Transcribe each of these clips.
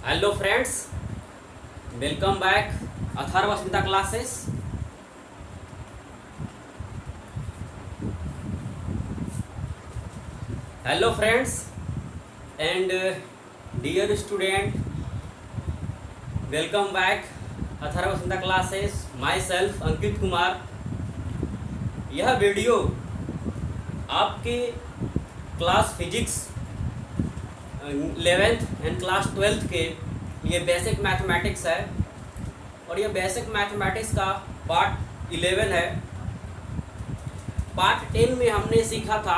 Hello friends, welcome back Atharva Smita classes. Hello friends and dear student, welcome back Atharva Smita classes. Myself Ankit Kumar. यह video आपके class physics 11th and class 12th के लिए basic mathematics है और यह basic mathematics का part 11 है। पार्ट 10 में हमने सीखा था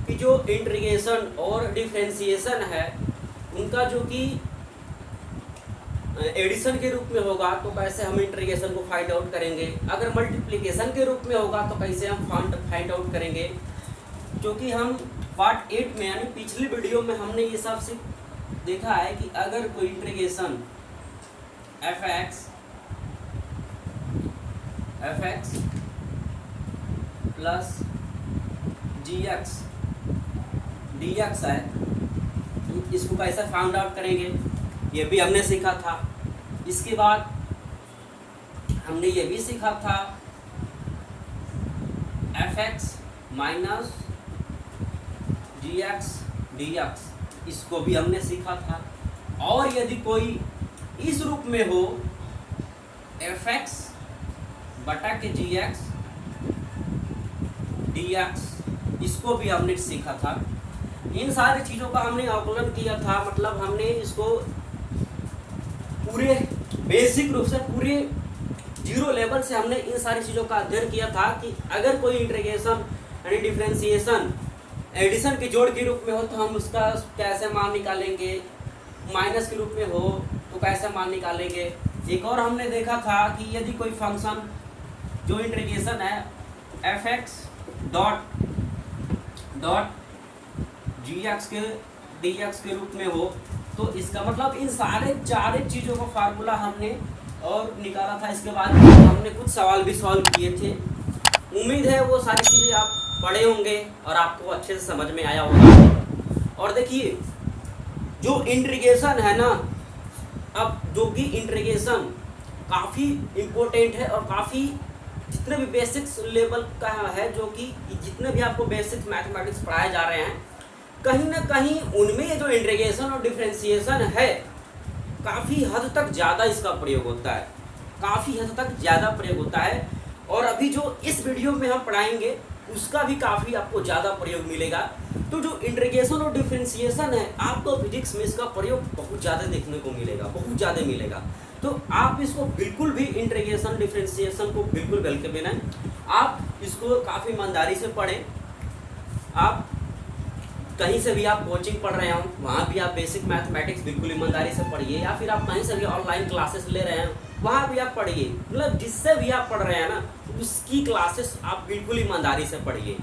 कि जो इंटीग्रेशन और डिफरेंशिएशन है उनका जो कि एडिशन के रूप में होगा तो कैसे हम इंटीग्रेशन को फाइंड आउट करेंगे, अगर मल्टीप्लिकेशन के रूप में होगा तो कैसे हम फाइंड आउट करेंगे। क्योंकि हम पार्ट 8 में यानी पिछली वीडियो में हमने ये सब से देखा है कि अगर कोई integration fx plus gx dx है, इसको कैसे फाइंड आउट करेंगे ये भी हमने सीखा था। इसके बाद हमने ये भी सीखा था fx माइनस gx dx, इसको भी हमने सीखा था। और यदि कोई इस रूप में हो fx बटा के gx dx, इसको भी हमने सीखा था। इन सारी चीज़ों का हमने आकलन किया था, मतलब हमने इसको पूरे बेसिक रूप से पूरे जीरो लेवल से हमने इन सारी चीज़ों का अध्ययन किया था कि अगर कोई इंटीग्रेशन यानी डिफरेंशिएशन एडिशन के जोड़ के रूप में हो तो हम उसका कैसे मान निकालेंगे, माइनस के रूप में हो तो कैसे मान निकालेंगे। एक और हमने देखा था कि यदि कोई फंक्शन जो इंटीग्रेशन है fx डॉट gx के dx के रूप में हो तो इसका मतलब इन सारे चार चीज़ों का फार्मूला हमने और निकाला था। इसके बाद हमने कुछ सवाल भी सॉल्व किए थे। उम्मीद है वो सारी चीज़ें आप पढ़े होंगे और आपको अच्छे से समझ में आया होगा। और देखिए जो इंटीग्रेशन है ना, अब जो कि इंटीग्रेशन काफ़ी इम्पोर्टेंट है और काफ़ी जितने भी बेसिक्स लेवल का है, जो कि जितने भी आपको बेसिक मैथमेटिक्स पढ़ाए जा रहे हैं कहीं ना कहीं उनमें ये जो इंटीग्रेशन और डिफरेंशिएशन है काफ़ी हद तक ज़्यादा इसका प्रयोग होता है, काफ़ी हद तक ज़्यादा प्रयोग होता है। और अभी जो इस वीडियो में हम पढ़ाएंगे उसका भी काफ़ी आपको ज़्यादा प्रयोग मिलेगा। तो जो इंटीग्रेशन और डिफरेंशिएशन है आपको फिजिक्स में इसका प्रयोग बहुत ज़्यादा देखने को मिलेगा, बहुत ज़्यादा मिलेगा। तो आप इसको बिल्कुल भी इंटीग्रेशन डिफरेंशिएशन को बिल्कुल गल के बिना आप इसको काफ़ी ईमानदारी से पढ़ें। आप कहीं से भी आप कोचिंग पढ़ रहे हो वहाँ भी आप बेसिक मैथमेटिक्स बिल्कुल ईमानदारी से पढ़िए, या फिर आप कहीं से भी ऑनलाइन क्लासेस ले रहे हैं वहाँ भी आप पढ़िए, मतलब जिससे भी आप पढ़ रहे हैं ना उसकी क्लासेस आप बिल्कुल ईमानदारी से पढ़िए।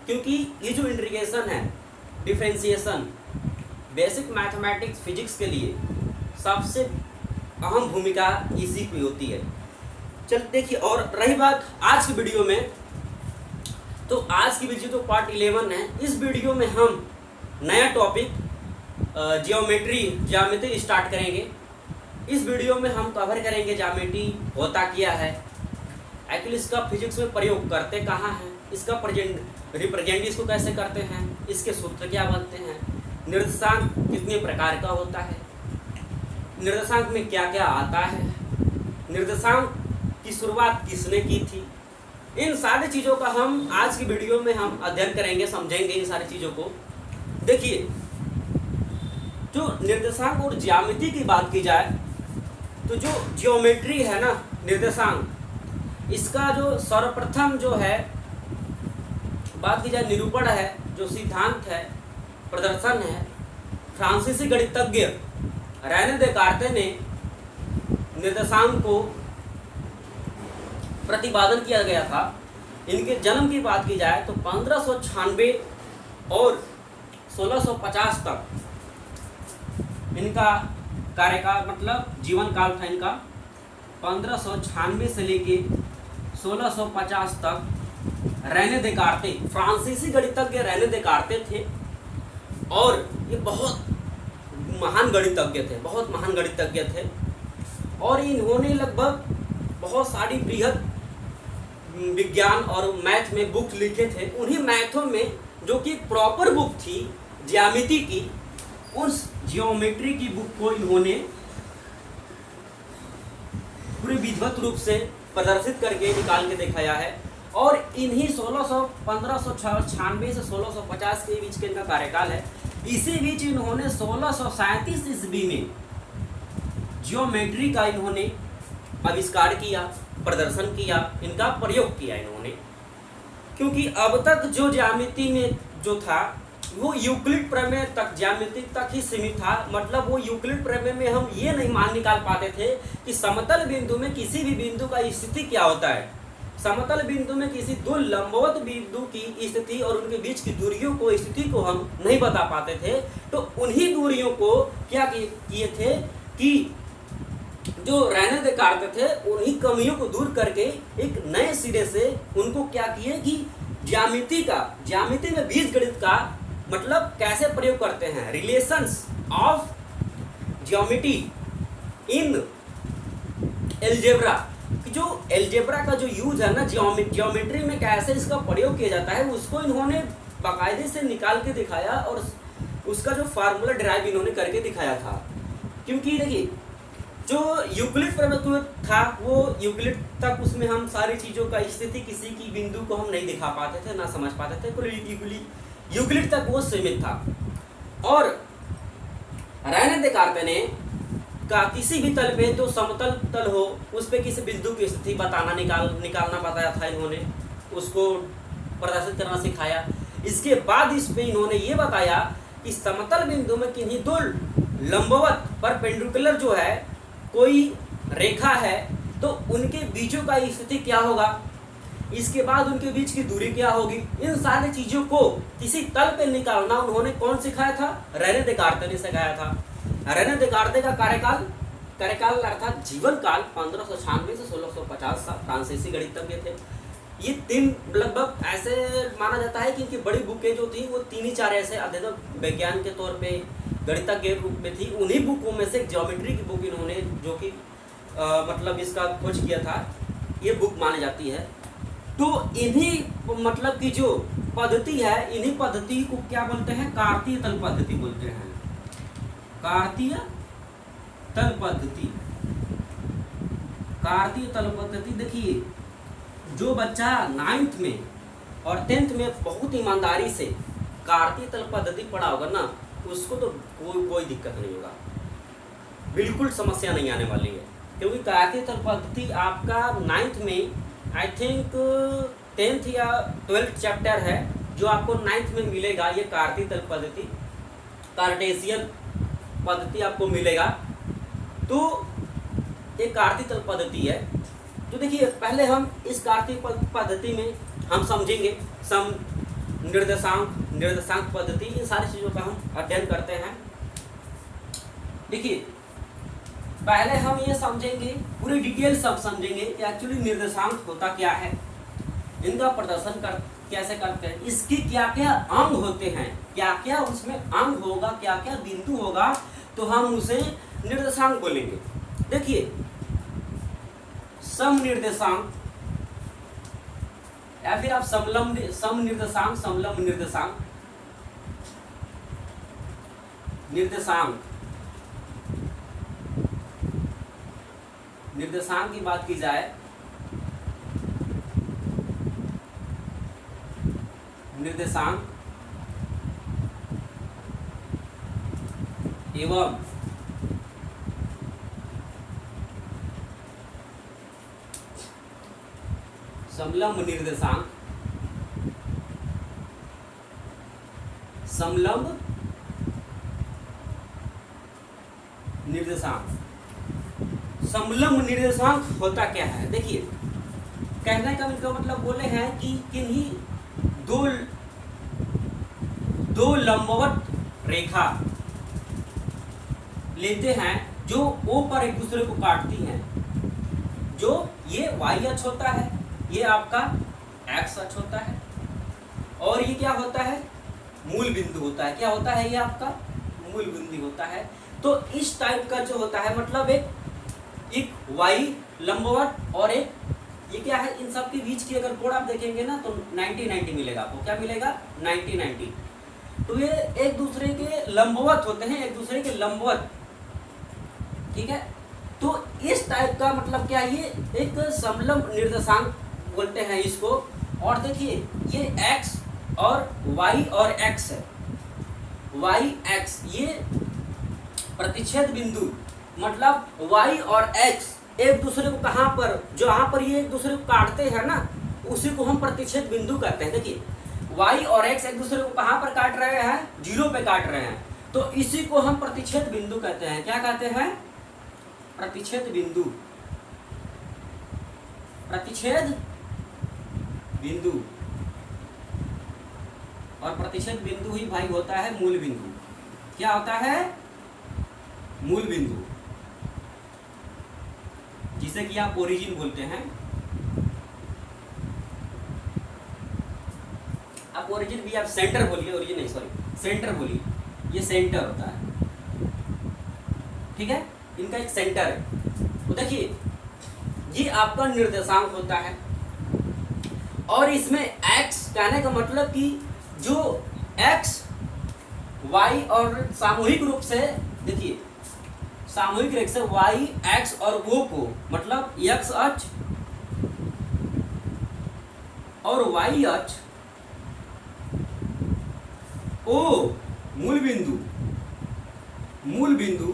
क्योंकि ये जो इंटीग्रेशन है डिफरेंशिएशन बेसिक मैथमेटिक्स फिजिक्स के लिए सबसे अहम भूमिका इसी की होती है। चल देखिए, और रही बात आज की वीडियो में, तो आज की वीडियो तो पार्ट 11 है। इस वीडियो में हम नया टॉपिक ज्योमेट्री स्टार्ट करेंगे। इस वीडियो में हम कवर करेंगे ज्योमेट्री होता क्या है, एक्चुअली इसका फिजिक्स में प्रयोग करते कहाँ हैं, इसका रिप्रेजेंट इसको कैसे करते हैं, इसके सूत्र क्या बनते हैं, निर्देशांक कितने प्रकार का होता है, निर्देशांक में क्या क्या आता है, निर्देशांक की शुरुआत किसने की थी। इन सारी चीज़ों का हम आज की वीडियो में हम अध्ययन करेंगे, समझेंगे इन सारी चीज़ों को। देखिए जो निर्देशांक और ज्यामिति की बात की जाए तो जो ज्योमेट्री है ना निर्देशांक, इसका जो सर्वप्रथम जो है बात की जाए निरूपण है, जो सिद्धांत है, प्रदर्शन है, फ्रांसीसी गणितज्ञ रेने देकार्ते ने निर्देशांक को प्रतिपादन किया गया था। इनके जन्म की बात की जाए तो 1596 और 1650 तक इनका कार्यकाल मतलब जीवन काल था इनका। 1596 से लेके 1650 तक रेने देकार्ते, फ्रांसीसी गणितज्ञ रेने देकार्ते थे। और ये बहुत महान गणितज्ञ थे, बहुत महान गणितज्ञ थे। और इन्होंने लगभग बहुत सारी बृहद विज्ञान और मैथ में बुक लिखे थे। उन्हीं मैथों में जो कि प्रॉपर बुक थी ज्यामिति की, उस जियोमेट्री की बुक को इन्होंने पूरे विधिवत रूप से प्रदर्शित करके निकाल के दिखाया है। और इन्हीं 1596 से 1650 के बीच के इनका कार्यकाल है। इसी बीच इन्होंने 1637 ईस्वी में जियोमेट्री का इन्होंने आविष्कार किया, प्रदर्शन किया, इनका प्रयोग किया इन्होंने। क्योंकि अब तक जो ज्यामिति में जो था वो यूक्लिड प्रमेय तक, ज्यामिति तक ही सीमित था। मतलब वो यूक्लिड प्रमेय में हम ये नहीं मान निकाल पाते थे कि समतल बिंदु में किसी भी बिंदु का स्थिति क्या होता है। समतल बिंदु में किसी दो लंबवत बिंदु की स्थिति और उनके बीच की दूरियों को, स्थिति को हम नहीं बता पाते थे। तो उन्हीं दूरियों को क्या किए थे कि जो रहने देकारते थे, उन्हीं कमियों को दूर करके एक नए सिरे से उनको क्या किए कि ज्यामिति में बीजगणित का मतलब कैसे प्रयोग करते हैं, relations of geometry in algebra, जो एल्जेब्रा का जो यूज है ना ज्योमेट्री में, कैसे इसका प्रयोग किया जाता है, उसको इन्होंने बाकायदे से निकाल के दिखाया और उसका जो फार्मूला डिराइव इन्होंने करके दिखाया था। क्योंकि देखिए जो यूक्लिड प्रमेय था वो यूक्लिड तक उसमें हम सारी चीज़ों का स्थिति किसी की बिंदु को हम नहीं दिखा पाते थे, ना समझ पाते थे। यूक्लिड तक वो सीमित था। और रहने देकारते ने का किसी भी तल पे जो समतल तल हो उस पे किसी बिंदु की स्थिति बताना निकालना बताया था इन्होंने, उसको प्रदर्शित करना सिखाया। इसके बाद इस पे इन्होंने ये बताया कि समतल बिंदु में किन्हीं दो लंबवत परपेंडिकुलर जो है कोई रेखा है तो उनके बीचों का स्थिति क्या होगा, इसके बाद उनके बीच की दूरी क्या होगी, इन सारी चीजों को किसी तल पे निकालना उन्होंने कौन सिखाया था, रेने देकारते ने सिखाया था। रेने देकारते का कार्यकाल अर्थात जीवन काल 1596 से 1650 फ्रांसीसी गणितज्ञ थे। ये तीन लगभग ऐसे माना जाता है कि इनकी बड़ी बुकें जो थी वो 3 ही 4 ऐसे अध्ययन विज्ञान के तौर पे गणितज्ञ रूप में थी। उन्हीं बुकों में से ज्योमेट्री की बुक इन्होंने जो कि मतलब इसका खोज किया था, ये बुक मानी जाती है। तो इन्हीं मतलब की जो पद्धति है, इन्हीं पद्धति को क्या बोलते हैं, कार्तीय तल पद्धति बोलते हैं। कार्तीय तल पद्धति, कार्तीय तल पद्धति। देखिए जो बच्चा 9th में और 10th में बहुत ईमानदारी से कार्तीय तल पद्धति पढ़ा होगा ना, उसको तो कोई दिक्कत नहीं होगा, बिल्कुल समस्या नहीं आने वाली है। क्योंकि कार्तीय तल पद्धति आपका 9th में आई थिंक 10th या 12th चैप्टर है जो आपको 9th में मिलेगा। ये कार्तीय तल पद्धति, कार्टेशियन पद्धति आपको मिलेगा। तो ये कार्तीय तल पद्धति है। तो देखिए पहले हम इस कार्तीय पद्धति में हम समझेंगे सम, निर्देशांक पद्धति, इन सारी चीज़ों का हम अध्ययन करते हैं। देखिए पहले हम ये समझेंगे, पूरी डिटेल सब समझेंगे कि एक्चुअली निर्देशांक होता क्या है, इनका प्रदर्शन कैसे करते हैं, इसके क्या क्या अंग होते हैं, क्या क्या उसमें अंग होगा, क्या क्या बिंदु होगा, तो हम उसे निर्देशांक बोलेंगे। देखिए सम निर्देशांक या फिर आप सम निर्देशांक, समलंब निर्देशांक, निर्देशांक की बात की जाए, निर्देशांक एवं समलंब निर्देशांक, समलंब निर्देशांक। समलंब निर्देशांक होता क्या है, देखिए कहने का इनका मतलब बोले हैं कि किन्हीं दो लंबवत रेखा लेते हैं जो ओ पर एक दूसरे को काटती हैं। जो ये y अक्ष होता है, ये आपका x अक्ष होता है, और ये क्या होता है, मूल बिंदु होता है। क्या होता है, ये आपका मूल बिंदु होता है। तो इस टाइप का जो होता है मतलब एक वाई लंबवत और एक ये क्या है, इन सब के बीच की अगर कोण आप देखेंगे ना तो 90-90 मिलेगा आपको। क्या मिलेगा? 90-90। तो ये एक दूसरे के लंबवत होते हैं, एक दूसरे के लंबवत, ठीक है। तो इस टाइप का मतलब क्या, ये एक समलंब निर्देशांक बोलते हैं इसको। और देखिए ये x और y और x है, y x ये प्रतिच्छेद बिंदु मतलब y और x एक दूसरे को कहाँ पर, जहाँ पर ये एक दूसरे को काटते हैं ना उसी को हम प्रतिच्छेद बिंदु कहते हैं। देखिए y और x एक दूसरे को कहाँ पर काट रहे हैं? 0 पे काट रहे हैं, तो इसी को हम प्रतिच्छेद बिंदु कहते हैं। क्या कहते हैं? प्रतिच्छेद बिंदु। प्रतिच्छेद बिंदु। और प्रतिच्छेद बिंदु ही भाई होता है मूल बिंदु। क्या होता है? मूल बिंदु, जिसे कि आप ओरिजिन बोलते हैं। आप ओरिजिन भी, आप सेंटर बोलिए, ओरिजिन नहीं सॉरी सेंटर बोलिए, ये सेंटर होता है, ठीक है। इनका एक सेंटर है। तो देखिए ये आपका निर्देशांक होता है और इसमें x कहने का मतलब कि जो x y और सामूहिक रूप से, देखिए सामूहिक रूप से y x और o को मतलब x अक्ष और y अक्ष o मूल बिंदु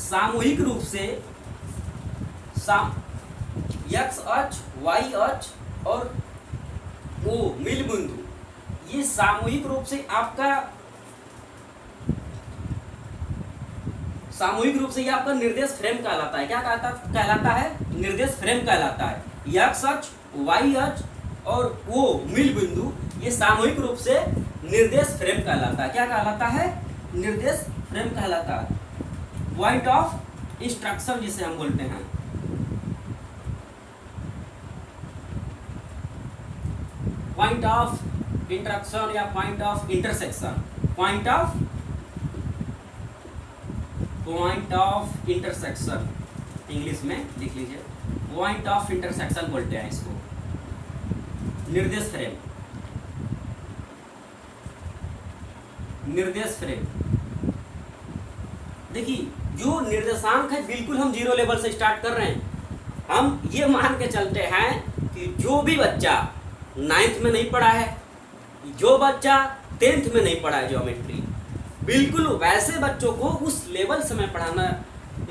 सामूहिक रूप से x अक्ष y अक्ष और o मिल बिंदु, ये सामूहिक रूप से आपका ये आपका निर्देश फ्रेम कहलाता है। क्या कहलाता है? निर्देश फ्रेम कहलाता है। x अक्ष y अक्ष और o मिल बिंदु ये सामूहिक रूप से निर्देश फ्रेम कहलाता है। क्या कहलाता है? निर्देश फ्रेम कहलाता है। पॉइंट ऑफ इंस्ट्रक्शन जिसे हम बोलते हैं। पॉइंट ऑफ इंटरक्शन या point of intersection. Point of intersection English में लिख लीजिए। पॉइंट ऑफ इंटरसेक्शन बोलते हैं इसको। निर्देश फ्रेम। देखिए जो निर्देशांक है बिल्कुल हम 0 लेवल से स्टार्ट कर रहे हैं। हम ये मान के चलते हैं कि जो भी बच्चा 9th में नहीं पढ़ा है, जो बच्चा 10th में नहीं पढ़ा है ज्योमेट्री, बिल्कुल वैसे बच्चों को उस लेवल से मैं पढ़ाना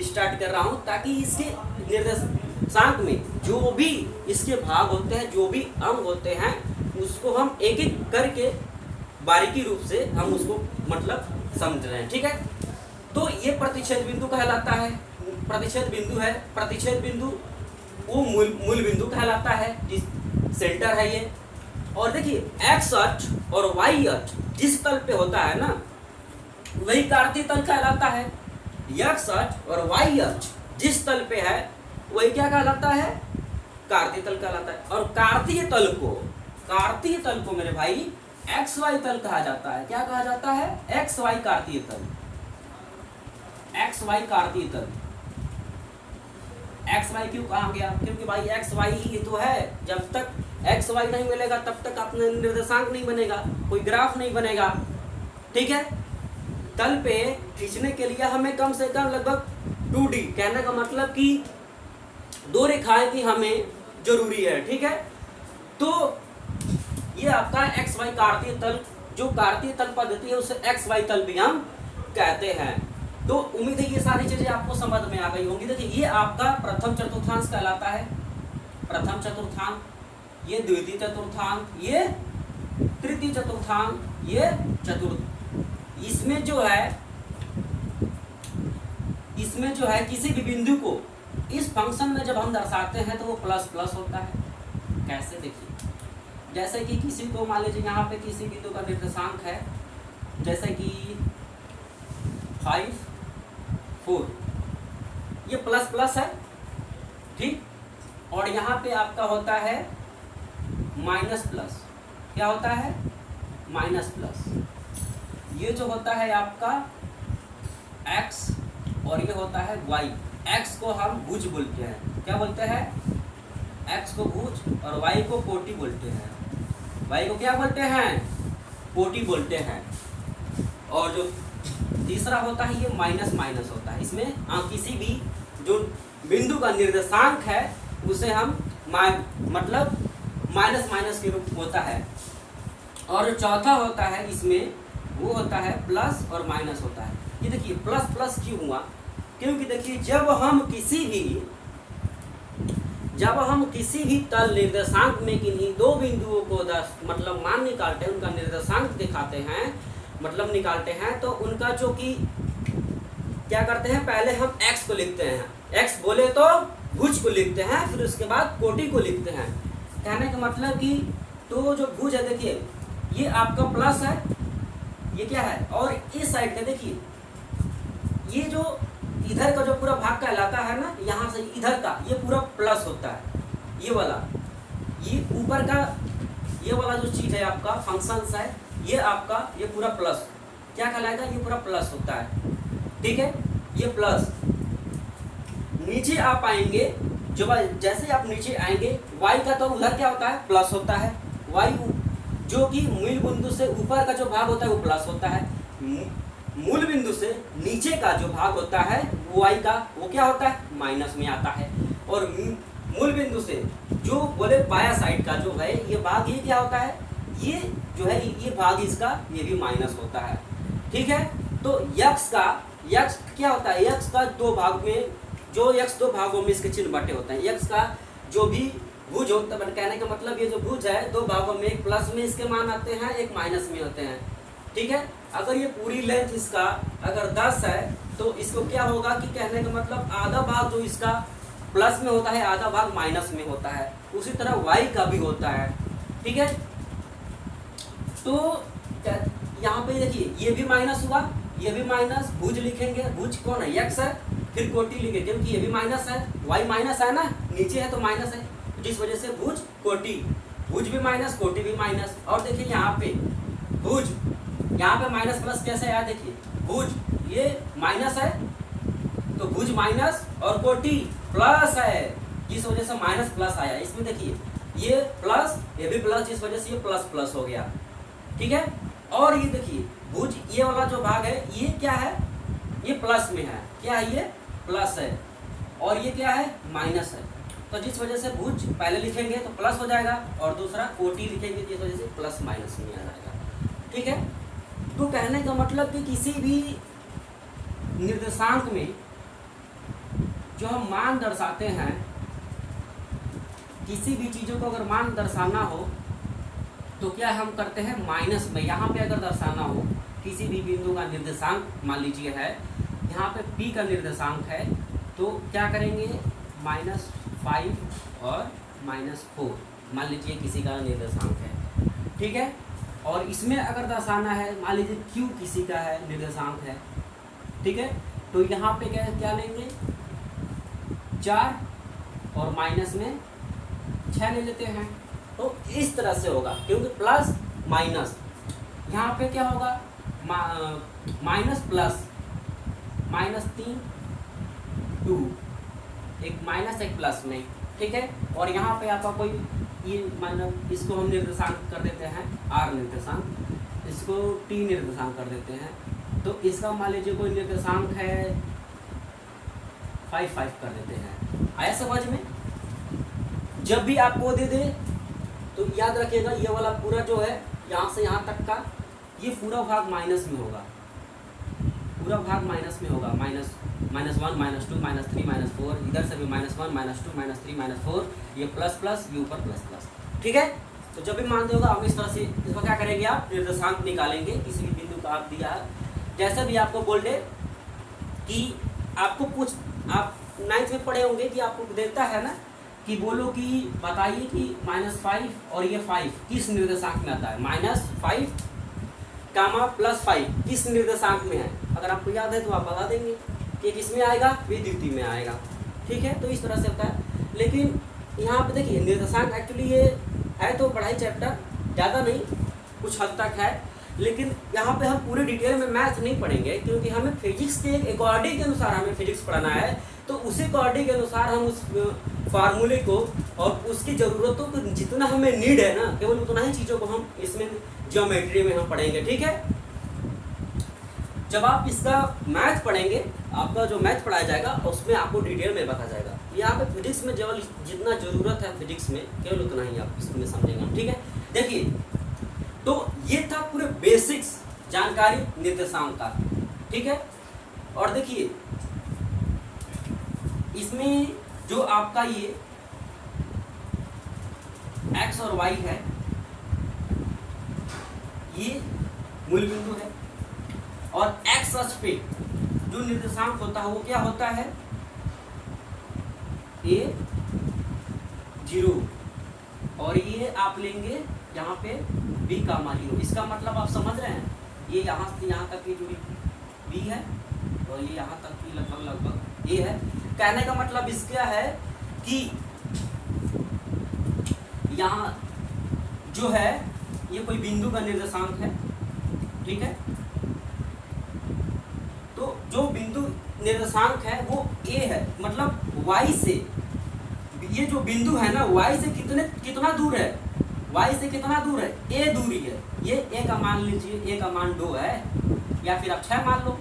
स्टार्ट कर रहा हूं, ताकि इसके निर्देशांक में जो भी इसके भाग होते हैं, जो भी अंग होते हैं, उसको हम एक एक करके बारीकी रूप से हम उसको मतलब समझ रहे हैं, ठीक है। तो ये प्रतिच्छेद बिंदु कहलाता है। प्रतिच्छेद बिंदु है, प्रतिच्छेद बिंदु वो मूल बिंदु कहलाता है, जिस सेंटर है ये। और देखिए x अक्ष और y अक्ष जिस तल पे होता है ना वही कार्तीय तल कहलाता है। x अक्ष और y अक्ष जिस तल पे है वही क्या कहलाता है? कार्तीय तल कहलाता है। और कार्तीय तल को मेरे भाई xy तल कहा जाता है। क्या कहा जाता है? xy कार्तीय तल। xy कार्तीय तल। xy क्यों कहा गया? क्योंकि भाई xy ही तो है। जब तक xy नहीं मिलेगा तब तक अपना निर्देशांक नहीं बनेगा, कोई ग्राफ नहीं बनेगा, ठीक है। तल पे खींचने के लिए हमें कम से कम लगभग 2D, कहने का मतलब कि 2 रेखाएं की हमें जरूरी है, ठीक है। तो ये आपका xy कार्तीय तल, जो कार्तीय तल पद्धति है उसे xy तल भी हम कहते हैं। तो उम्मीद है ये सारी चीजें आपको समझ में आ गई होंगी। देखिए ये आपका प्रथम चतुर्थांश कहलाता है, प्रथम चतुर्थांश, ये द्वितीय चतुर्थांश, ये तृतीय चतुर्थांश, ये चतुर्थ। इसमें जो है किसी भी बिंदु को इस फंक्शन में जब हम दर्शाते हैं तो वो प्लस प्लस होता है। कैसे? देखिए जैसे कि किसी को मान लीजिए यहाँ पे किसी बिंदु का निर्देशांक है जैसे कि 5, 4, ये प्लस प्लस है, ठीक। और यहाँ पे आपका होता है माइनस प्लस। क्या होता है? Minus plus. ये जो होता है आपका एक्स और ये होता है वाई। एक्स को हम भुज बोलते हैं, क्या बोलते हैं? एक्स को भुज और वाई को कोटि बोलते हैं। वाई को क्या बोलते हैं? कोटि बोलते हैं। और जो तीसरा होता है ये माइनस माइनस होता है। इसमें किसी भी जो बिंदु का निर्देशांक है उसे हम मतलब माइनस माइनस के रूप में होता है। और जो चौथा होता है इसमें वो होता है प्लस और माइनस होता है। ये देखिए प्लस प्लस क्यों हुआ? क्योंकि देखिए जब हम किसी भी तल निर्देशांक में किन्हीं दो बिंदुओं को मतलब मान निकालते हैं, उनका निर्देशांक दिखाते हैं, मतलब निकालते हैं, तो उनका जो कि क्या करते हैं, पहले हम x को लिखते हैं, x बोले तो भुज को लिखते हैं, फिर उसके बाद कोटि को लिखते हैं। कहने का मतलब कि तो जो भुज है देखिए ये आपका प्लस है, ये क्या है, और इस साइड का देखिए ये जो इधर का जो पूरा भाग कहलाता है ना, यहाँ से इधर का ये पूरा प्लस होता है। ये वाला, ये ऊपर का ये वाला जो चीज है आपका फंक्शंस है, ये आपका ये पूरा प्लस क्या कहलाएगा, ये पूरा प्लस होता है। ठीक है, ये प्लस। नीचे आप आएंगे, जो जैसे आप नीचे आएंगे y का तो उधर क्या होता है, प्लस होता है। y जो कि मूल बिंदु से ऊपर का जो भाग होता है वो प्लस होता है, मूल बिंदु से नीचे का जो भाग होता है y का वो क्या होता है, माइनस में आता है। और मूल बिंदु से जो बोले बाया साइड का जो है ये भाग, ये क्या होता है, ये जो है ये भाग इसका ये भी माइनस होता है। ठीक है, तो x क्या होता है, x का दो भाग में, जो x दो भागों में इसके चिन्ह बटे होते हैं। x का जो भी भुज होता है, कहने का मतलब ये जो भुज है दो भागों में, एक प्लस में इसके मान आते हैं, एक माइनस में होते हैं। ठीक है, अगर ये पूरी लेंथ इसका अगर 10 है तो इसको क्या होगा कि कहने का मतलब आधा भाग जो इसका प्लस में होता है, आधा भाग माइनस में होता है। उसी तरह y का भी होता है। ठीक है, तो यहाँ पे देखिए ये भी माइनस हुआ, ये भी माइनस, भुज लिखेंगे, भुज कौन है, x है, फिर कोटि लिखेंगे क्योंकि ये भी माइनस है, y माइनस है ना, नीचे है तो माइनस है, जिस वजह से भुज कोटि, भुज भी माइनस कोटि भी माइनस। और देखिए यहाँ पे भुज, यहाँ पे माइनस प्लस कैसे आया, देखिए भुज ये माइनस है तो भुज माइनस और कोटि प्लस है, जिस वजह से माइनस प्लस आया। इसमें देखिए ये प्लस ये भी प्लस, जिस वजह से ये प्लस प्लस हो गया। ठीक है, और ये देखिए भुज ये वाला जो भाग है ये क्या है, ये प्लस में है, क्या है, ये प्लस है, और ये क्या है, माइनस है। तो जिस वजह से भुज पहले लिखेंगे तो प्लस हो जाएगा, और दूसरा कोटि लिखेंगे जिस वजह से प्लस माइनस में आ जाएगा। ठीक है, तो कहने का मतलब कि किसी भी निर्देशांक में जो हम मान दर्शाते हैं, किसी भी चीज़ों को अगर मान दर्शाना हो तो क्या हम करते हैं, माइनस में। यहाँ पे अगर दर्शाना हो किसी भी बिंदु का निर्देशांक, मान लीजिए है यहाँ पे p का निर्देशांक है, तो क्या करेंगे, -5 और -4 मान लीजिए किसी का निर्देशांक है। ठीक है, और इसमें अगर दर्शाना है, मान लीजिए q किसी का है निर्देशांक है। ठीक है, तो यहाँ पे क्या लेंगे, 4 और माइनस में 6 ले लेते हैं। तो इस तरह से होगा, क्योंकि प्लस माइनस, यहाँ पे क्या होगा, माइनस प्लस, -3 2, एक माइनस एक प्लस में। ठीक है, और यहाँ पे आपका कोई ये मतलब इसको हम निर्देशांक कर देते हैं r निर्देशांक, इसको t निर्देशांक कर देते हैं। तो इसका मान लीजिए कोई निर्देशांक है 5 कर देते हैं। आया समझ में? जब भी आपको दे दे तो याद रखिएगा ये वाला पूरा जो है यहाँ से यहाँ तक का ये पूरा भाग माइनस में होगा, पूरा भाग माइनस में होगा, -1 -2 -3 -4, इधर से भी -1 -2 -3 -4, ये प्लस प्लस, ये ऊपर प्लस प्लस। ठीक है, तो जब भी मानते होगा हम इस तरह से इसको क्या करेंगे, आप निर्देशांक निकालेंगे किसी भी बिंदु का। आप दिया है जैसे भी आपको बोल दे कि आपको कुछ, आप 9th में पढ़े होंगे कि आपको देता है ना कि बोलो कि बताइए कि -5 और ये 5 किस निर्देशांक में आता है, -5 +5 किस निर्देशांक में है। अगर आपको याद है तो आप बता देंगे कि किस में आएगा, विद्युतीय में आएगा। ठीक है, तो इस तरह से होता है। लेकिन यहाँ पे देखिए निर्देशांक एक्चुअली ये है तो पढ़ाई चैप्टर ज़्यादा नहीं, कुछ हद तक है, लेकिन यहाँ पे हम पूरे डिटेल में मैथ नहीं पढ़ेंगे, क्योंकि हमें फिजिक्स के एक अकॉर्डिंग के अनुसार हमें फिजिक्स पढ़ाना है। तो उसी अकॉर्डिंग के अनुसार हम उस फार्मूले को और उसकी ज़रूरतों को जितना हमें नीड है ना, केवल उतना ही चीज़ों को हम इसमें ज्योमेट्री में हम पढ़ेंगे। ठीक है, जब आप इसका मैथ पढ़ेंगे, आपका जो मैथ पढ़ाया जाएगा उसमें आपको डिटेल में बताया जाएगा। यहाँ पे फिजिक्स में केवल जितना ज़रूरत है फिजिक्स में केवल उतना ही आप इसमें समझेंगे। ठीक है, देखिए, तो ये था पूरे बेसिक्स जानकारी निर्देशांक का। ठीक है, और देखिए इसमें जो आपका ये x और y है, ये मूल बिंदु है, और x अक्ष पे जो निर्देशांक होता है वो क्या होता है, a0, और ये आप लेंगे यहाँ पे b का मान 0। इसका मतलब आप समझ रहे हैं, ये यहाँ से यहाँ तक की दूरी b है और ये यहाँ तक की लगभग a है। कहने का मतलब इसका है कि यहाँ जो है ये कोई बिंदु का निर्देशांक है। ठीक है, तो जो बिंदु निर्देशांक है वो a है, मतलब y से, ये जो बिंदु है ना y से कितना दूर है, y से कितना दूर है, a दूरी है। ये a का मान लीजिए, a का मान 2 है, या फिर आप 6 मान लो,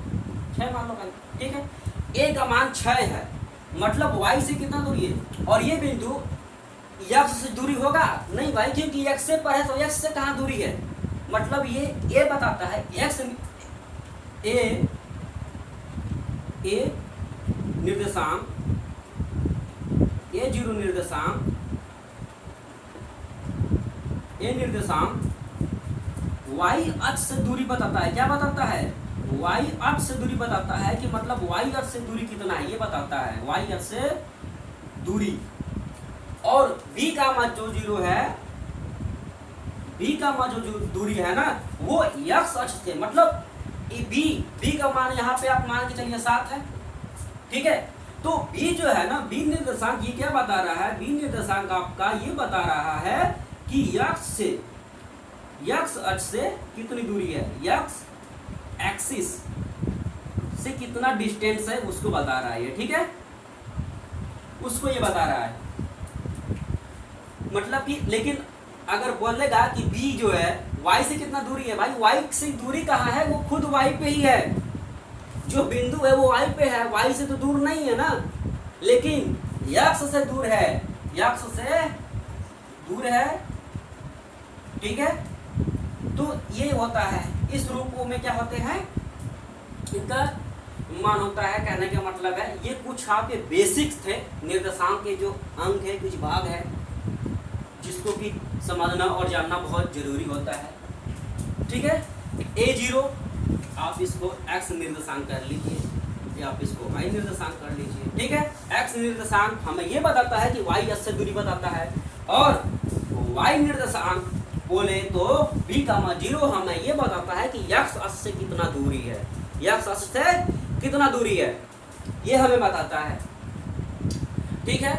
6 मान लो भाई। ठीक है, a का मान 6 है, मतलब y से कितना दूरी है, और ये बिंदु x से दूरी होगा नहीं भाई, क्योंकि x से पर है तो x से कहाँ दूरी है, मतलब ये a बताता है, x a निर्देशांक, a0 निर्देशांक, a निर्देशांक y अक्ष से दूरी बताता है। क्या बताता है, y अक्ष से दूरी बताता है, कि मतलब y अक्ष से दूरी कितना है ये बताता है, y अक्ष से दूरी। और b का मान जो 0 है, b का मान जो दूरी है ना वो x अक्ष से, मतलब b का मान यहाँ पे आप मान के चलिए 7 है। ठीक है, तो b जो है ना, b निर्देशांक ये क्या बता रहा है, b निर्देशांक आपका ये बता रहा है कि x अक्ष से कितनी दूरी है, x एक्सिस से कितना डिस्टेंस है उसको बता रहा है ये। ठीक है, उसको ये बता रहा है, मतलब कि, लेकिन अगर बोलेगा कि b जो है y से कितना दूरी है, भाई y से दूरी कहाँ है, वो खुद y पे ही है, जो बिंदु है वो y पे है, y से तो दूर नहीं है ना, लेकिन x से दूर है, x से दूर है। ठीक है, तो ये होता है, इस रूपों में क्या होते हैं, इनका मान होता है। कहने का मतलब है ये कुछ आपके बेसिक्स थे निर्देशांक के, जो अंक है, कुछ भाग है जिसको कि समझना और जानना बहुत जरूरी होता है। ठीक है, a0 आप इसको x निर्देशांक कर लीजिए, या आप इसको y निर्देशांक कर लीजिए। ठीक है, x निर्देशांक हमें ये बताता है कि y अक्ष से दूरी बताता है, और y निर्देशांक बोले तो b का मान 0 हमें ये बताता है कि x अक्ष से कितना दूरी है, x अक्ष से कितना दूरी है, ये हमें बताता है। ठीक है,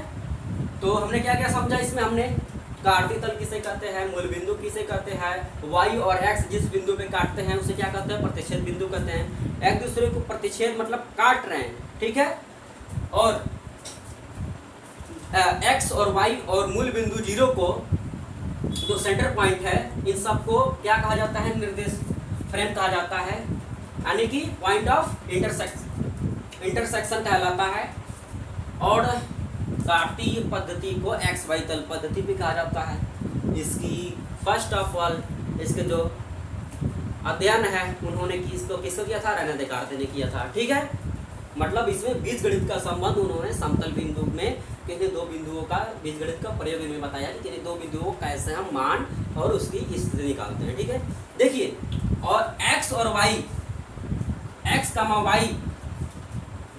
तो हमने क्या क्या समझा इसमें, हमने काटती तल किसे कहते हैं, मूल बिंदु किसे कहते हैं, y और x जिस बिंदु पे काटते हैं उसे क्या कहते हैं, प्रतिच्छेद बिंदु कहते हैं। एक दूसरे को प्रतिच्छेद मतलब काट रहे हैं। ठीक है, और x और y और मूल बिंदु 0 को जो सेंटर पॉइंट है, इन सबको क्या कहा जाता है, निर्देश फ्रेम कहा जाता है, यानी कि पॉइंट ऑफ इंटरसेक्शन कहलाता है। और काटती पद्धति को XY तल पद्धति भी कहा जाता है। इसकी फर्स्ट ऑफ ऑल इसके जो अध्ययन है उन्होंने किसको किया था, रेने देकार्ते ने किया था। ठीक है, मतलब इसमें बीजगणित का संबंध उन्होंने समतल बिंदु में किन्हीं दो बिंदुओं का बीजगणित का प्रयोग इन्होंने बताया कि किन्हीं दो बिंदुओं को कैसे हम मान और उसकी स्थिति निकालते हैं। ठीक है, देखिए, और x और y, x, y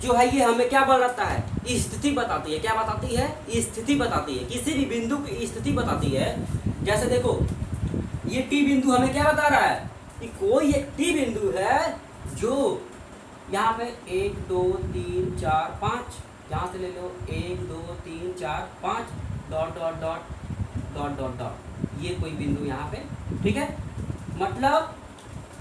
जो है ये हमें क्या बताता है, स्थिति बताती है। क्या बताती है, स्थिति बताती है, किसी भी बिंदु की स्थिति बताती है। जैसे देखो ये T बिंदु हमें क्या बता रहा है कि कोई एक T बिंदु है जो यहाँ पे 1 2 3 4 5, यहाँ से ले लो 1 2 3 4 5 dot dot dot dot dot dot, ये कोई बिंदु यहाँ पे। ठीक है, मतलब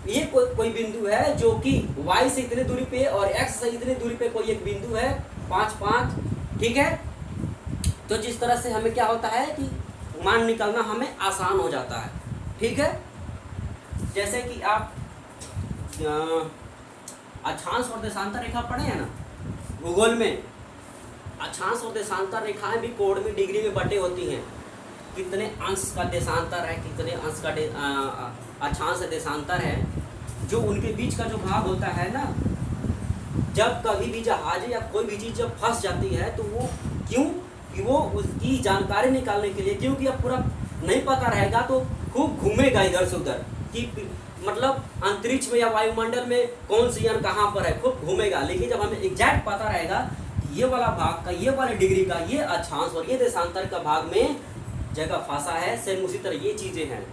ये कोई बिंदु है जो कि y से इतनी दूरी पे और x से इतनी दूरी पे कोई एक बिंदु है 5 5, ठीक है। तो जिस तरह से हमें क्या होता है कि मान निकालना हमें आसान हो जाता है, ठीक है। जैसे कि आप अक्षांश और देशांतर रेखा पढ़े हैं ना भूगोल में। अक्षांश और देशांतर रेखाएं भी कोण में डिग्री में बटे होती हैं, कितने अंश का देशांतर है, कितने अंश का अक्षांश देशांतर है। जो उनके बीच का जो भाग होता है ना, जब कभी भी जहाज या कोई भी चीज़ जब फंस जाती है तो वो क्यों कि वो उसकी जानकारी निकालने के लिए, क्योंकि अब पूरा नहीं पता रहेगा तो खूब घूमेगा इधर से उधर कि मतलब अंतरिक्ष में या वायुमंडल में कौन सी यान कहाँ पर है, खूब घूमेगा। लेकिन जब हमें एग्जैक्ट पता रहेगा कि ये वाला भाग का, ये वाले डिग्री का, ये अक्षांश और ये देशांतर का भाग में जगह फंसा है, सेम उसी तरह ये चीज़ें हैं,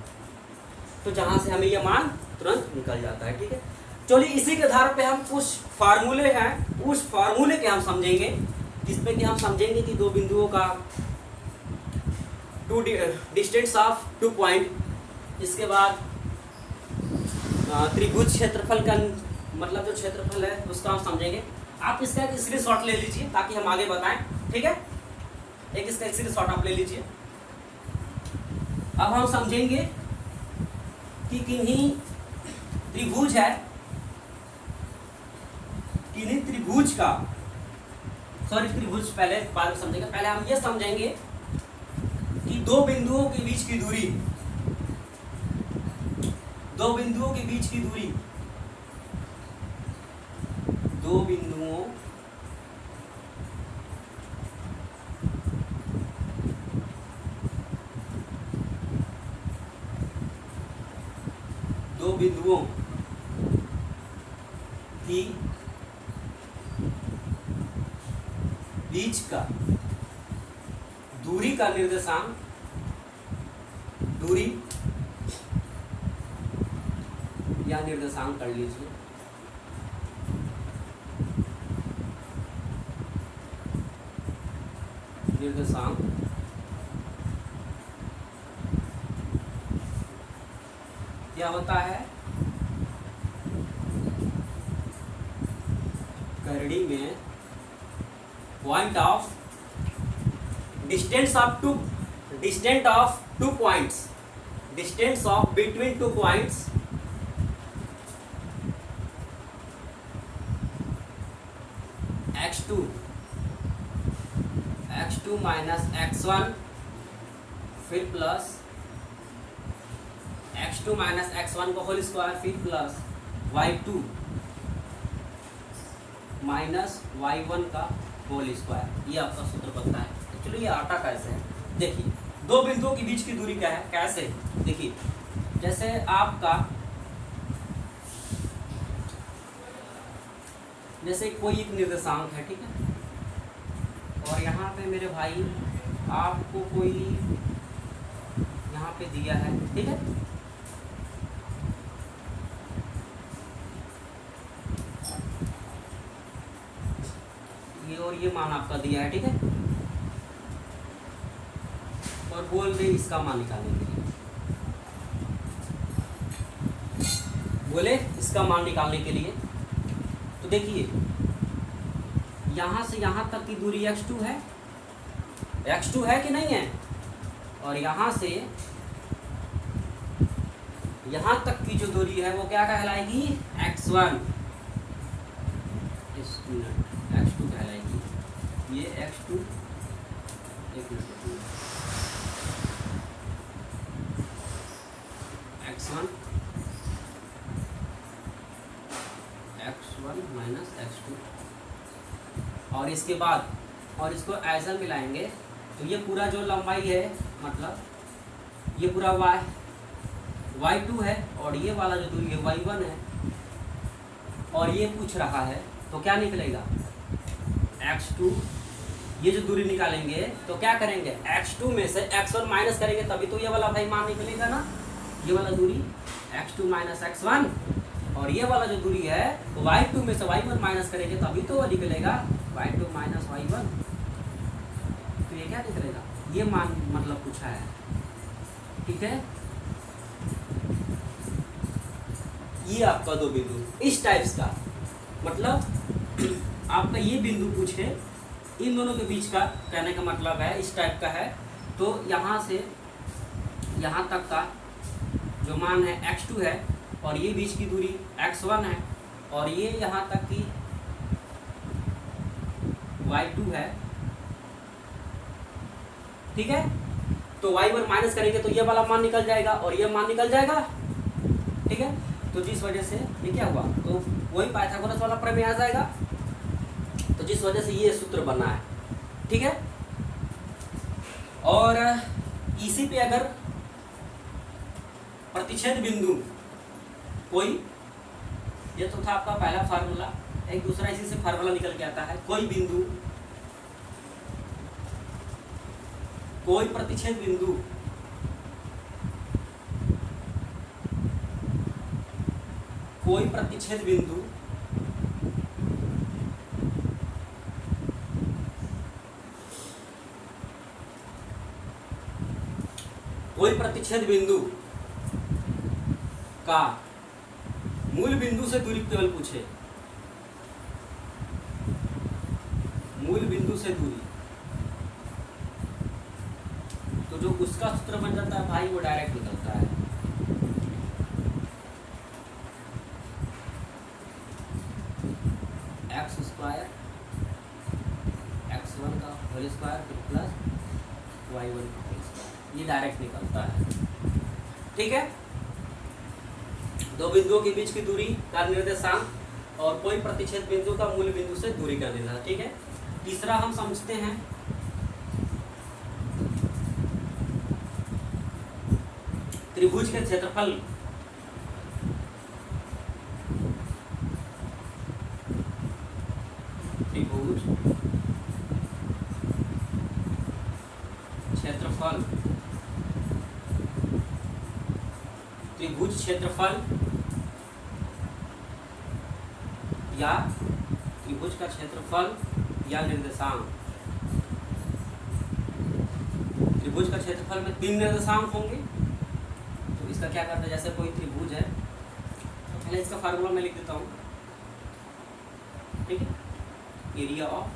तो जहाँ से हमें ये मान तुरंत निकल जाता है, ठीक है। चलिए इसी के आधार पे हम कुछ फार्मूले हैं, उस फार्मूले के हम समझेंगे, जिसमें कि हम समझेंगे कि दो बिंदुओं का डिस्टेंस ऑफ 2 पॉइंट, इसके बाद त्रिभुज क्षेत्रफल का मतलब जो क्षेत्रफल है उसका हम समझेंगे। आप इसका एक स्क्रीनशॉट ले लीजिए ताकि हम आगे बताएं, ठीक है। एक इसका स्क्रीनशॉट आप ले लीजिए। अब हम समझेंगे कि किन्हीं त्रिभुज है, किन्हीं त्रिभुज का, सॉरी त्रिभुज पहले बाद में समझेंगे। पहले हम ये समझेंगे कि दो बिंदुओं के बीच की दूरी, दो बिंदुओं के बीच की दूरी, दो बिंदुओं दो बिंदुओं की बीच का दूरी का निर्देशांक, दूरी या निर्देशांक कर लीजिए, निर्देशांक क्या होता है, करड़ी में point of distance of two points, distance of between 2 points x2 minus x1 फिर प्लस x2 माइनस x1 का होल स्क्वायर फिर प्लस y2 माइनस y1 का होल स्क्वायर, ये आपका सूत्र बनता है। तो चलो ये आटा कैसे है, देखिए दो बिंदुओं के बीच की दूरी क्या है, कैसे, देखिए जैसे आपका, जैसे कोई एक निर्देशांक है, ठीक है, और यहाँ पे मेरे भाई आपको कोई यहाँ पे दिया है, ठीक है, ये और ये मान आपका दिया है, ठीक है, और बोल रहे इसका मान निकालने के लिए, बोले इसका मान निकालने के लिए। तो देखिए यहाँ से यहाँ तक की दूरी x2 है, x2 है कि नहीं है, और यहाँ से यहाँ तक की जो दूरी है वो क्या कहलाएगी, x1, x2 कहलाएगी, ये x2, एक मिनट, x1 माइनस x2, और इसके बाद और इसको ऐसा मिलाएंगे तो ये पूरा जो लंबाई है, मतलब ये पूरा y2 है, और ये वाला जो दूरी है y1 है, और ये पूछ रहा है तो क्या निकलेगा, x2, ये जो दूरी निकालेंगे तो क्या करेंगे, x2 में से x1 माइनस करेंगे तभी तो ये वाला भाई मान निकलेगा ना, ये वाला दूरी x2 माइनस x1, और ये वाला जो दूरी है तो y2 में से y1 माइनस करेंगे तभी तो निकलेगा y2 माइनस y1, तो ये क्या निकलेगा, ये मान मतलब पूछा है, ठीक है। ये आपका दो बिंदु इस टाइप्स का, मतलब आपका ये बिंदु पूछे इन दोनों के बीच का, कहने का मतलब है इस टाइप का है। तो यहाँ से यहाँ तक का जो मान है x2 है और ये बीच की दूरी x1 है और ये यहाँ तक की y2 है, ठीक है। तो y1 माइनस करेंगे तो ये वाला मान निकल जाएगा और ये मान निकल जाएगा, ठीक है। तो जिस वजह से ये क्या हुआ, तो वही पाइथागोरस वाला प्रमेय आ जाएगा, तो जिस वजह से ये सूत्र बना है, ठीक है। और इसी पे अगर प्रतिच्छेद बिंदु कोई, ये तो था आपका पहला फार्मूला, एक दूसरा इसी से फार्मूला निकल के आता है, कोई बिंदु, कोई प्रतिच्छेद बिंदु कोई प्रतिच्छेद बिंदु कोई प्रतिच्छेद बिंदु का मूल बिंदु से दूरी केवल पूछे, मूल बिंदु से दूरी, तो जो उसका सूत्र बन जाता है भाई वो डायरेक्ट निकलता है, एक्स स्क्वायर x1 का होल स्क्वायर प्लस y1 का होल स्क्वायर, ये डायरेक्ट निकलता है, ठीक है। दो बिंदुओं के बीच की दूरी का निर्देशांक और कोई प्रतिच्छेद बिंदु का मूल बिंदु से दूरी का निर्देशांक, ठीक है। तीसरा हम समझते हैं त्रिभुज के क्षेत्रफल, त्रिभुज क्षेत्रफल, त्रिभुज क्षेत्रफल या त्रिभुज का क्षेत्रफल या निर्देशांक। त्रिभुज का क्षेत्रफल में 3 निर्देशांक होंगे, तो इसका क्या करते हैं, जैसे कोई त्रिभुज है तो पहले इसका फार्मूला मैं लिख देता हूँ, ठीक है। Area of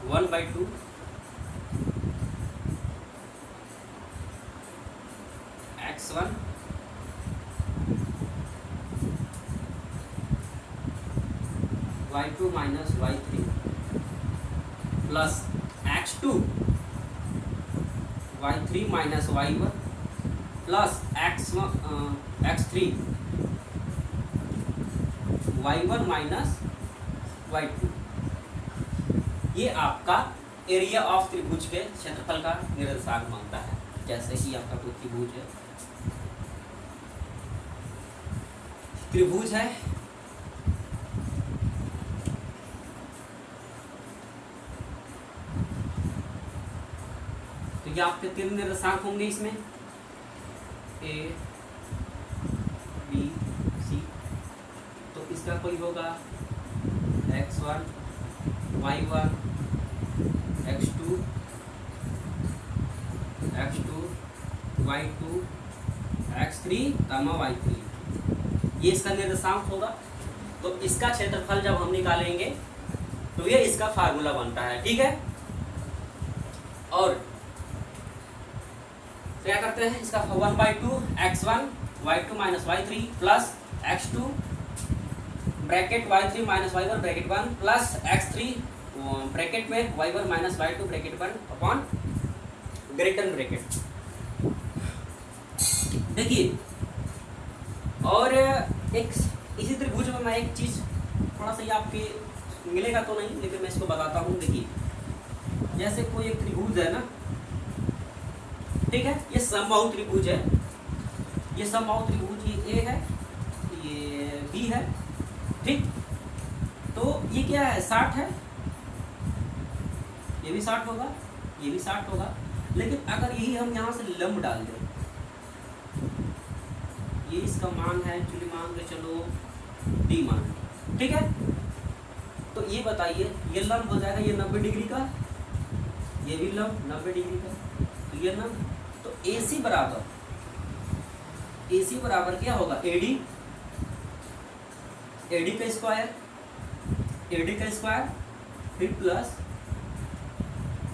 1/2 x1 y2 minus y3 plus x2 y3 minus y1 plus x3 y1 minus y2। ये आपका एरिया ऑफ त्रिभुज के क्षेत्रफल का निर्देशांक मानता है। जैसे कि आपका कोई त्रिभुज है, त्रिभुज है तो ये आपके 3 निर्देशांक होंगे इसमें, ए बी सी। तो इसका कोई होगा x1 y1 x2 y2 x3 y3, ये इसका निर्देशांक होगा। तो इसका क्षेत्रफल जब हम निकालेंगे तो ये इसका फार्मूला बनता है, ठीक है। और क्या करते हैं, इसका 1/2 x1 y2 minus y3 plus x2 bracket y3 minus y1 bracket 1 plus x3 bracket में y1 minus y2 bracket 1 upon greater bracket. देखिए, और एक इसी त्रिभुज में मैं एक चीज थोड़ा सा ये आपके मिलेगा तो नहीं, लेकिन मैं इसको बताता हूँ। देखिए, जैसे कोई एक त्रिभुज है ना, ठीक है, ये समबाहु त्रिभुज है, ये समबाहु त्रिभुज, ये A है, ये B है, ठीक। तो ये क्या है, 60 है, ये भी 60 होगा, ये भी 60 होगा। लेकिन अगर यही हम यहाँ से लंब डाल दें, ये इसका मान है, एक्चुअली मान के चलो D मान, ठीक है। तो ये बताइए, ये लंब हो जाएगा ये 90 डिग्री का, ये भी लंब 90 डिग्री का, तो ये लंब, तो AC बराबर AC बराबर क्या होगा, AD का स्क्वायर, AD का स्क्वायर फिर प्लस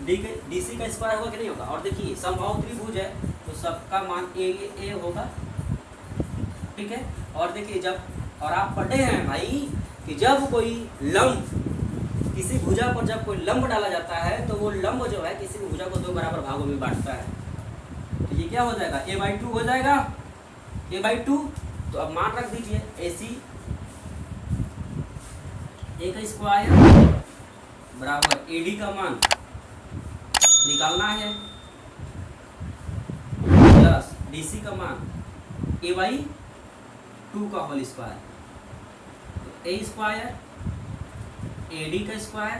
DC का स्क्वायर होगा कि नहीं होगा। और देखिए समबाहु त्रिभुज है तो सबका मान ए होगा, ठीक है। और देखिए जब, और आप पढ़े हैं भाई कि जब कोई लंब, किसी भुजा पर जब कोई लंब डाला जाता है तो वो लंब जो है किसी भी भुजा को दो बराबर भागों में बांटता है। तो ये क्या हो जाएगा, a/2 हो जाएगा, a/2। तो अब मान रख दीजिए AC A का स्क्वायर बराबर AD का मान निकालना है प्लस DC का मान a/2 का होल स्क्वायर, तो A स्क्वायर AD का स्क्वायर,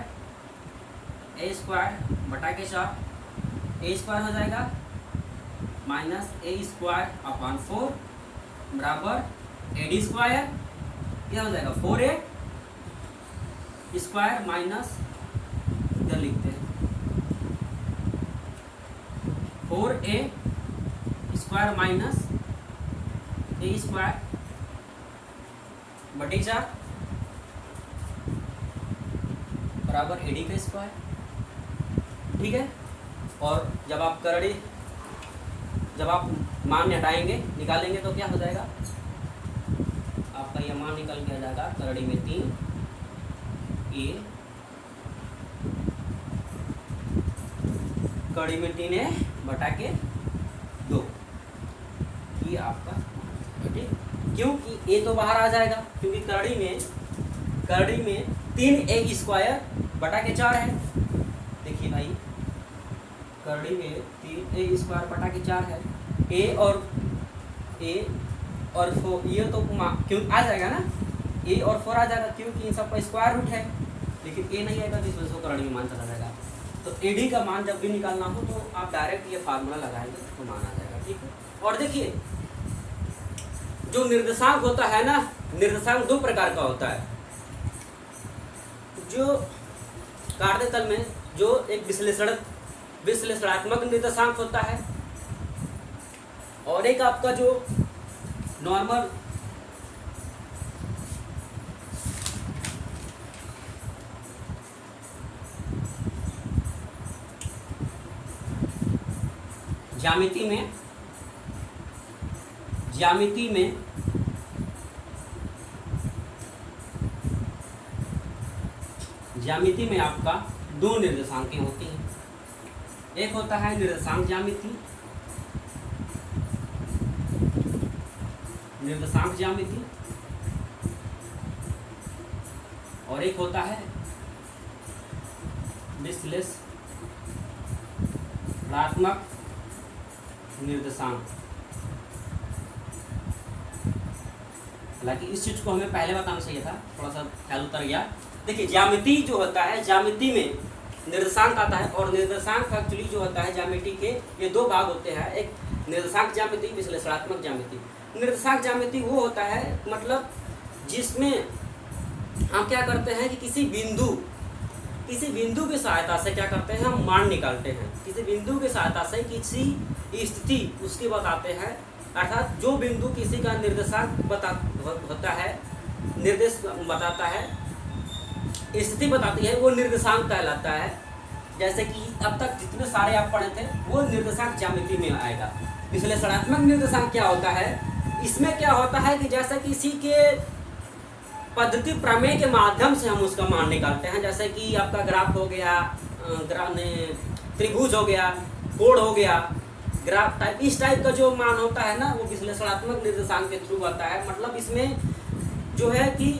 A स्क्वायर बटा के 4, A स्क्वायर हो जाएगा माइनस A स्क्वायर अपॉन 4 बराबर AD स्क्वायर, क्या हो जाएगा 4A स्क्वायर माइनस, इधर लिखते हैं 4A square minus A square बटे 4 बराबर AD का स्क्वायर, ठीक है। और जब आप मान हटाएंगे निकालेंगे तो क्या हो जाएगा, आपका यह मान निकल के आ जाएगा करड़ी में 3A, कड़ी में 3A बटा के 2, ये आपका, ठीक। क्योंकि A तो बाहर आ जाएगा क्योंकि करड़ी में 3A स्क्वायर बटा के 4 है। देखिए भाई करड़ी में 3A स्क्वायर बटा के 4 है, A और 4 ये तो क्यों आ जाएगा ना, A और 4 आ जाएगा क्योंकि इन सब का स्क्वायर रूट है, लेकिन A नहीं आएगा तो इस वजह से करड़ी में मान चला जाएगा। तो AD का मान जब भी निकालना हो तो आप डायरेक्ट ये फार्मूला लगाएंगे तो मान आ जाएगा, ठीक है। और देखिए जो निर्देशांक होता है ना, निर्देशांक दो प्रकार का होता है, जो कार्यतल में जो एक विश्लेषणात्मक निर्देशांक होता है और एक आपका जो नॉर्मल ज्यामिति में आपका दो निर्देशांकें होती हैं। एक होता है निर्देशांक ज्यामिति और एक होता है विश्लेषणात्मक निर्देशांक। हालांकि इस चीज को हमें पहले बताना चाहिए था, थोड़ा सा ख्याल उतर गया। देखिए ज्यामिति जो होता है, ज्यामिति में निर्देशांक आता है और निर्देशांक एक्चुअली जो होता है ज्यामिति के ये दो भाग होते हैं, एक निर्देशांक ज्यामिति, विश्लेषणात्मक ज्यामिति। निर्देशांक ज्यामिति वो होता है मतलब जिसमें हम क्या करते हैं कि किसी बिंदु की सहायता से क्या करते हैं, हम मान निकालते हैं। किसी बिंदु की सहायता से किसी स्थिति उसकी बताते हैं, अर्थात जो बिंदु किसी का निर्देशांक होता है, निर्देश बताता है, स्थिति बताती है, वो निर्देशांक कहलाता है। जैसे कि अब तक जितने सारे आप पढ़े थे वो निर्देशांक ज्यामिति में आएगा। विश्लेषणात्मक निर्देशांक क्या होता है, इसमें क्या होता है कि जैसे किसी के पद्धति प्रमेय के माध्यम से हम उसका मान निकालते हैं। जैसे कि आपका ग्राफ हो गया, त्रिभुज हो गया, कोण हो गया, ग्राफ टाइप, इस टाइप का जो मान होता है ना वो विश्लेषणात्मक निर्देशांक के थ्रू आता है। मतलब इसमें जो है कि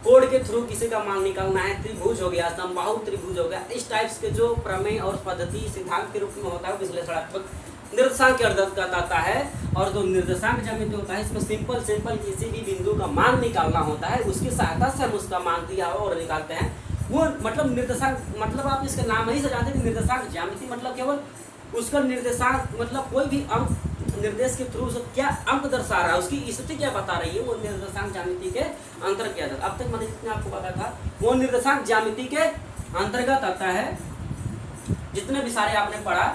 कोण के थ्रू किसी का मान निकालना है, त्रिभुज हो गया, समबाहु त्रिभुज हो गया, इस टाइप्स के जो प्रमेय और पद्धति सिद्धांत के रूप में होता है विश्लेषणात्मक निर्देशांक के अंतर्गत आता है। और जो निर्देशांक ज्यामिति होता है इसमें सिंपल किसी भी बिंदु का मान निकालना होता है, उसकी सहायता से हम उसका मान दिया और निकालते हैं वो। मतलब निर्देशांक मतलब आप इसका नाम ही से जानते हैं, निर्देशांक ज्यामिति मतलब केवल उसका निर्देशांक मतलब कोई भी अंक निर्देश के थ्रू से क्या अंक दर्शा रहा है, उसकी स्थिति क्या बता रही है, वो निर्देशांक ज्यामिति के अंतर्गत किया जाता है। अब तक मैंने जितने आपको पता था वो निर्देशांक ज्यामिति के अंतर्गत आता है। जितने भी सारे आपने पढ़ा,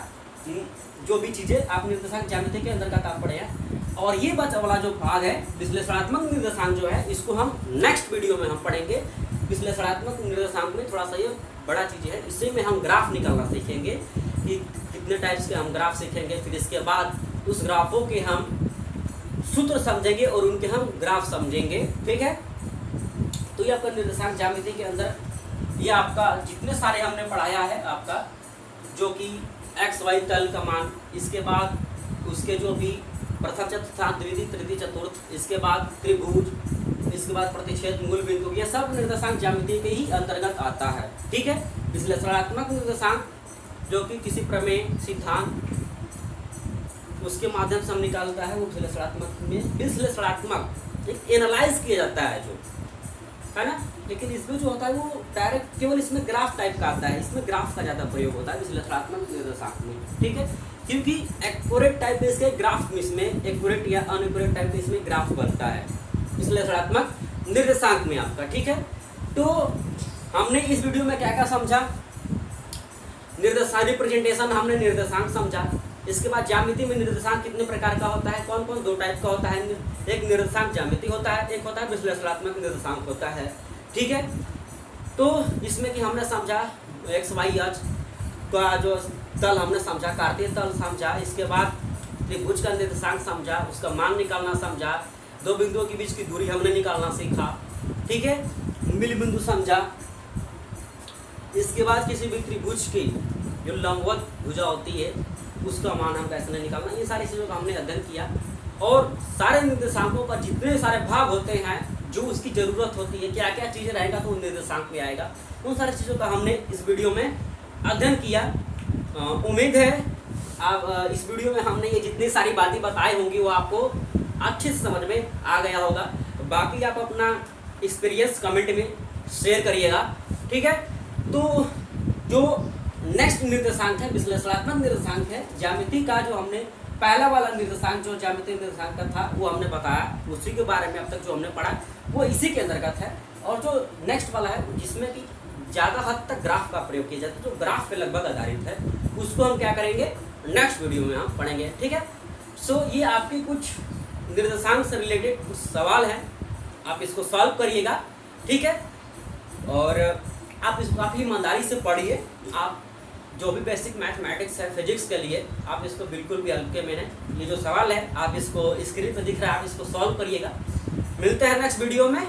जो भी चीजें आप निर्देशांक ज्यामिति के अंतर्गत आप पढ़े हैं, और ये बचा वाला जो भाग है विश्लेषणात्मक निर्देशांक जो है, इसको हम नेक्स्ट वीडियो में हम पढ़ेंगे। विश्लेषणात्मक निर्देशांक में थोड़ा सा ये बड़ा चीज़ है, इसी में हम ग्राफ निकालना सीखेंगे कि कितने टाइप्स के हम ग्राफ सीखेंगे। फिर इसके बाद उस ग्राफों के हम सूत्र समझेंगे और उनके हम ग्राफ समझेंगे, ठीक है। तो ये आपका निर्देशांक ज्यामिति के अंदर ये आपका जितने सारे हमने पढ़ाया है, आपका जो कि एक्स वाई तल का मान, इसके बाद उसके जो भी प्रथम चतुर्थांश द्वितीय तृतीय चतुर्थ, इसके बाद त्रिभुज, इसके बाद प्रतिच्छेद मूल बिंदु, ये सब निर्देशांक ज्यामिति के ही अंतर्गत आता है, ठीक है। विश्लेषणात्मक निर्देशांक जो कि किसी प्रमेय सिद्धांत उसके माध्यम से हम निकालता है, वो विश्लेषणात्मक एक एनालाइज किया जाता है जो है ना। लेकिन इसमें जो होता है वो डायरेक्ट केवल इसमें ग्राफ टाइप का आता है, इसमें ग्राफ का ज़्यादा प्रयोग होता है विश्लेषणात्मक निर्देशांक में, ठीक है। क्योंकि एक्यूरेट टाइप इसके ग्राफ में, इसमें एक्यूरेट या अनएक्यूरेट टाइप इसमें ग्राफ बनता है विश्लेषणात्मक निर्देशांक में आपका, ठीक है। तो हमने इस वीडियो में क्या क्या समझा, निर्देशांक रिप्रेजेंटेशन, हमने निर्देशांक समझा। इसके बाद ज्यामिति में निर्देशांक कितने प्रकार का होता है, कौन कौन, दो टाइप का होता है, एक निर्देशांक ज्यामिति होता है, एक होता है विश्लेषणात्मक निर्देशांक होता है, ठीक है। तो इसमें कि हमने समझा एक्स वाई अक्ष का जो तल हमने समझा, कार्तीय तल समझा, इसके बाद त्रिभुज का निर्देशांक समझा, उसका मान निकालना समझा, दो बिंदुओं के बीच की दूरी हमने निकालना सीखा, ठीक है, मिल बिंदु समझा। इसके बाद किसी भी त्रिभुज की जो लंबवत भुजा होती है उसका मान हम कैसे निकालना, ये सारी चीज़ों का हमने अध्ययन किया। और सारे निर्देशांकों का जितने सारे भाग होते हैं, जो उसकी ज़रूरत होती है, क्या क्या चीज़ें रहेगा तो उन निर्देशांक में आएगा, उन सारी चीज़ों का हमने इस वीडियो में अध्ययन किया। उम्मीद है आप इस वीडियो में हमने ये जितनी सारी बातें बताई होंगी वो आपको अच्छे से समझ में आ गया होगा। बाकी आप अपना एक्सपीरियंस कमेंट में शेयर करिएगा, ठीक है। तो जो नेक्स्ट निर्देशांक है विश्लेषणात्मक निर्देशांक है, ज्यामिति का जो हमने पहला वाला निर्देशांक जो ज्यामितीय निर्देशांक का था वो हमने बताया, उसी के बारे में अब तक जो हमने पढ़ा वो इसी के अंतर्गत है। और जो नेक्स्ट वाला है जिसमें कि ज़्यादा हद तक ग्राफ का प्रयोग किया जाता है, जो ग्राफ पे लगभग आधारित है, उसको हम क्या करेंगे नेक्स्ट वीडियो में हम पढ़ेंगे, ठीक है। सो ये आपके कुछ निर्देशांक से रिलेटेड कुछ सवाल हैं, आप इसको सॉल्व करिएगा, ठीक है। और आप इसको काफ़ी ईमानदारी से पढ़िए। आप जो भी बेसिक मैथमेटिक्स है, फिजिक्स के लिए आप इसको बिल्कुल भी हल्के में नहीं, ये जो सवाल है आप इसको स्क्रीन पर दिख रहा है, आप इसको सॉल्व करिएगा। मिलते हैं नेक्स्ट वीडियो में।